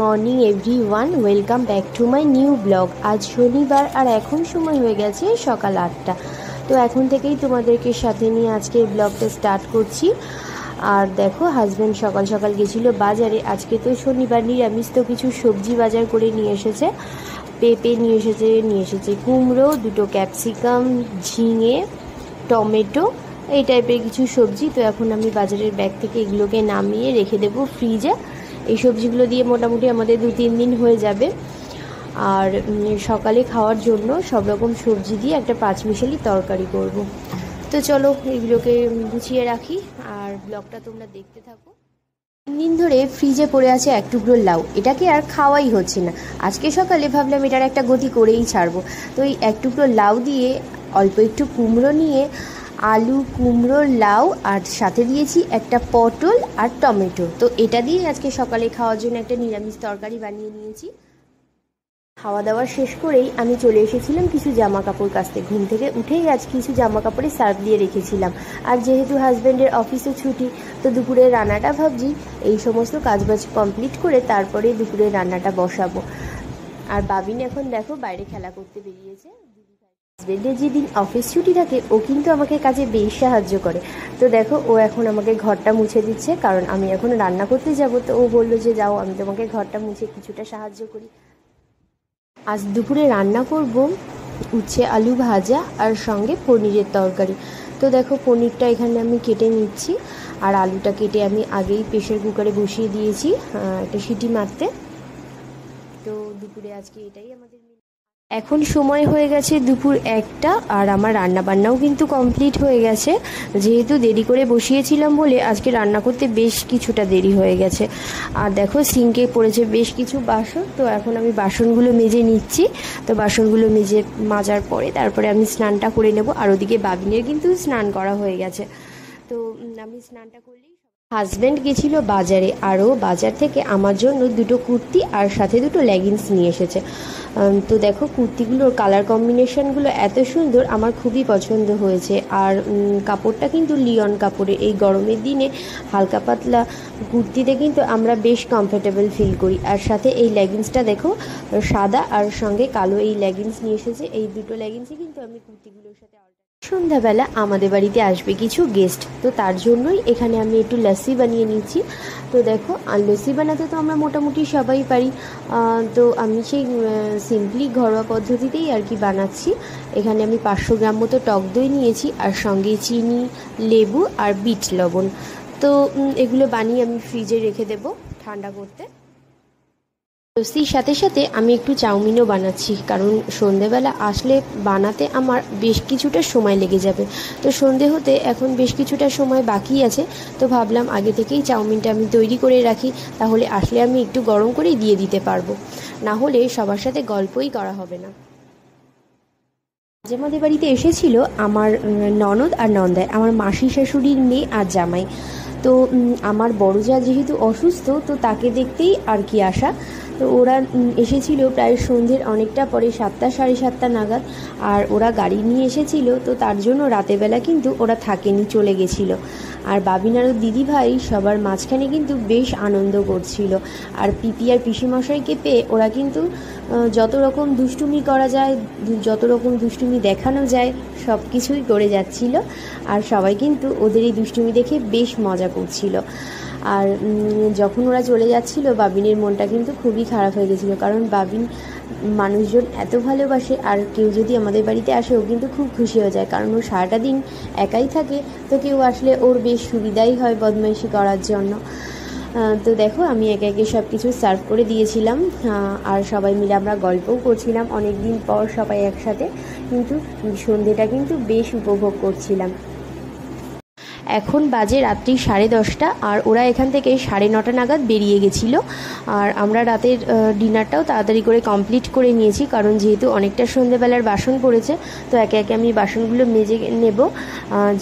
Morning everyone, welcome back to my new blog. আজ শনিবার আর এখন সময় হয়ে গেছে সকাল 8টা। তো এখন থেকেই তোমাদেরকে সাথে নিয়ে আজকে ব্লগটা স্টার্ট করছি। আর দেখো, হাজব্যান্ড সকাল সকাল গেছিলো বাজারে। আজকে তো শনিবার, নিরামিষ, তো কিছু সবজি বাজার করে নিয়ে এসেছে। পেঁপে নিয়ে এসেছে কুমড়ো, দুটো ক্যাপসিকাম, ঝিঙে, টমেটো, এই টাইপের কিছু সবজি। তো এখন আমি বাজারের ব্যাগ থেকে এগুলোকে নামিয়ে রেখে দেবো ফ্রিজে। এই সবজিগুলো দিয়ে মোটামুটি আমাদের 2-3 দিন হয়ে যাবে। আর সকালে খাওয়ার জন্য সব রকম সবজি দিয়ে একটা পাঁচমিশালি তরকারি করব। তো চলো এগুলোকে গুছিয়ে রাখি আর ব্লগটা তোমরা দেখতে থাকো। 3 দিন ধরে ফ্রিজে পড়ে আছে এক টুকরো লাউ, এটাকে আর খাওয়াই হচ্ছে না। আজকে সকালে ভাবলাম এটার একটা গতি করেই ছাড়বো। তো এই এক টুকরো লাউ দিয়ে অল্প একটু কুমড়ো নিয়ে, আলু, কুমড়ো, লাউ আর সাথে দিয়েছি একটা পটল আর টমেটো। তো এটা দিয়ে আজকে সকালে খাওয়ার জন্য একটা নিরামিষ তরকারি বানিয়ে নিয়েছি। খাওয়া দাওয়া শেষ করেই আমি চলে এসেছিলাম কিছু জামা কাপড় কাচতে। ঘুম থেকে উঠেই আজ কিছু জামা কাপড়ে সার্ফ দিয়ে রেখেছিলাম। আর যেহেতু হাজব্যান্ডের অফিসে ছুটি, তো দুপুরের রান্নাটা ভাবছি এই সমস্ত কাজবাজ কমপ্লিট করে তারপরে দুপুরের রান্নাটা বসাবো। আর বাবিন এখন দেখো বাইরে খেলা করতে বেরিয়েছে। হাজব্যান্ডের যেদিন অফিস ছুটি থাকে ও কিন্তু আমাকে কাজে বেশ সাহায্য করে। তো দেখো, ও এখন আমাকে ঘরটা মুছে দিচ্ছে, কারণ আমি এখন রান্না করতে যাব। তো ও বললো যে যাও, আমি তোমাকে ঘরটা মুছে কিছুটা সাহায্য করি। আজ দুপুরে রান্না করব উচ্ছে আলু ভাজা আর সঙ্গে পনিরের তরকারি। তো দেখো, পনিরটা এখানে আমি কেটে নিচ্ছি আর আলুটা কেটে আমি আগেই প্রেশার কুকারে বসিয়ে দিয়েছি একটা সিটি মারতে। তো দুপুরে আজকে এটাই আমাদের। এখন সময় হয়ে গেছে দুপুর 1টা আর আমার রান্না বান্নাও কিন্তু কমপ্লিট হয়ে গেছে। যেহেতু দেরি করে বসিয়েছিলাম বলে আজকে রান্না করতে বেশ কিছুটা দেরি হয়ে গেছে। আর দেখো, সিঙ্কে পড়েছে বেশ কিছু বাসন। তো এখন আমি বাসনগুলো মেজে নিচ্ছি। তো বাসনগুলো মাজার পরে তারপরে আমি স্নানটা করে নেব। আর ওদিকে বাবিনের কিন্তু স্নান করা হয়ে গেছে। তো আমি স্নানটা করলেই। হাজব্যান্ড গেছিলো বাজারে, আরও বাজার থেকে আমার জন্য দুটো কুর্তি আর সাথে দুটো লেগিংস নিয়ে এসেছে। তো দেখো, কুর্তিগুলোর কালার কম্বিনেশনগুলো এত সুন্দর, আমার খুবই পছন্দ হয়েছে। আর কাপড়টা কিন্তু লিওন কাপড়ের। এই গরমের দিনে হালকা পাতলা কুর্তিতে কিন্তু আমরা বেশ কমফোর্টেবল ফিল করি। আর সাথে এই লেগিংসটা দেখো, সাদা আর সঙ্গে কালো এই লেগিংস নিয়ে এসেছে। এই দুটো লেগিংসই কিন্তু আমি কুর্তিগুলোর সাথে। সন্ধ্যাবেলা আমাদের বাড়িতে আসবে কিছু গেস্ট, তো তার জন্যই এখানে আমি একটু লস্যি বানিয়ে নিচ্ছি। তো দেখো, আর লস্যি বানাতে তো আমরা মোটামুটি সবাই পারি। তো আমি সেই সিম্পলি ঘরোয়া পদ্ধতিতেই আর কি বানাচ্ছি। এখানে আমি 500 গ্রাম মতো টক দই নিয়েছি আর সঙ্গে চিনি, লেবু আর বিট লবণ। তো এগুলো বানিয়ে আমি ফ্রিজে রেখে দেবো ঠান্ডা করতে। লস্যির সাথে সাথে আমি একটু চাউমিনও বানাচ্ছি, কারণ সন্ধেবেলা আসলে বানাতে আমার বেশ কিছুটা সময় লেগে যাবে। তো সন্ধে হতে এখন বেশ কিছুটা সময় বাকি আছে। তো ভাবলাম আগে থেকেই চাউমিনটা আমি তৈরি করে রাখি, তাহলে আসলে আমি একটু গরম করেই দিয়ে দিতে পারবো। না হলে সবার সাথে গল্পই করা হবে না। আজ আমাদের বাড়িতে এসেছিল আমার ননদ আর নন্দাই, আমার মাসি শাশুড়ির মেয়ে আর জামাই। তো আমার বড় যা যেহেতু অসুস্থ, তো তাকে দেখতেই আর কি আসা। তো ওরা এসেছিল প্রায় সন্ধ্যের অনেকটা পরে, 7টা সাড়ে 7টা নাগাদ। আর ওরা গাড়ি নিয়ে এসেছিল, তো তার জন্য রাতেরবেলা কিন্তু ওরা থাকেনি, চলে গেছিলো। আর বাবিন আর দিদি ভাই সবার মাঝখানে কিন্তু বেশ আনন্দ করছিল। আর পিপি আর পিসিমশাইকে পেয়ে ওরা কিন্তু যত রকম দুষ্টুমি করা যায়, যত রকম দুষ্টুমি দেখানো যায়, সব কিছুই করে যাচ্ছিল। আর সবাই কিন্তু ওদের এই দুষ্টুমি দেখে বেশ মজা করছিল। আর যখন ওরা চলে যাচ্ছিল, বাবিনের মনটা কিন্তু খুবই খারাপ হয়ে গেছিলো, কারণ বাবিন মানুষজন এত ভালোবাসে। আর কেউ যদি আমাদের বাড়িতে আসে, ও কিন্তু খুব খুশি হয়ে যায়, কারণ ও সারাটা দিন একাই থাকে। তো কেউ আসলে ওর বেশ সুবিধাই হয় বদমাইশি করার জন্য। তো দেখো, আমি একে একে সব কিছু সার্ভ করে দিয়েছিলাম। আর সবাই মিলে আমরা গল্পও করছিলাম, অনেক দিন পর সবাই একসাথে। কিন্তু সন্ধেটা কিন্তু বেশ উপভোগ করছিলাম। এখন বাজে রাত্রি 10:30 আর ওরা এখান থেকে 9:30 নাগাদ বেরিয়ে গেছিলো। আর আমরা রাতের ডিনারটাও তাড়াতাড়ি করে কমপ্লিট করে নিয়েছি, কারণ যেহেতু অনেকটা সন্ধেবেলার বাসন পড়েছে। তো একে একে আমি বাসনগুলো মেজে নেব।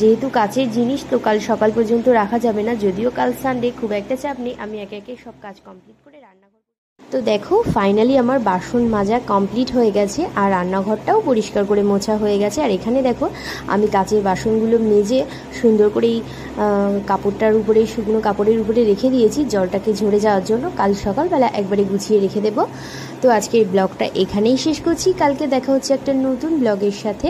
যেহেতু কাচের জিনিস, তো কাল সকাল পর্যন্ত রাখা যাবে না। যদিও কাল সানডে, খুব একটা চাপ নেই, আমি একে একে সব কাজ কমপ্লিট করে রান্না করব। তো দেখো ফাইনালি আমার বাসন মাজা কমপ্লিট হয়ে গেছে আর রান্নাঘরটাও পরিষ্কার করে মোছা হয়ে গেছে। আর এখানে দেখো আমি কাচের বাসনগুলো মেজে সুন্দর করেই কাপড়টার উপরে, শুকনো কাপড়ের উপরে রেখে দিয়েছি জলটাকে ঝরে যাওয়ার জন্য। কাল সকালবেলা একবারে গুছিয়ে রেখে দেবো। তো আজকের ব্লগটা এখানেই শেষ করছি, কালকে দেখা হচ্ছে একটা নতুন ব্লগের সাথে।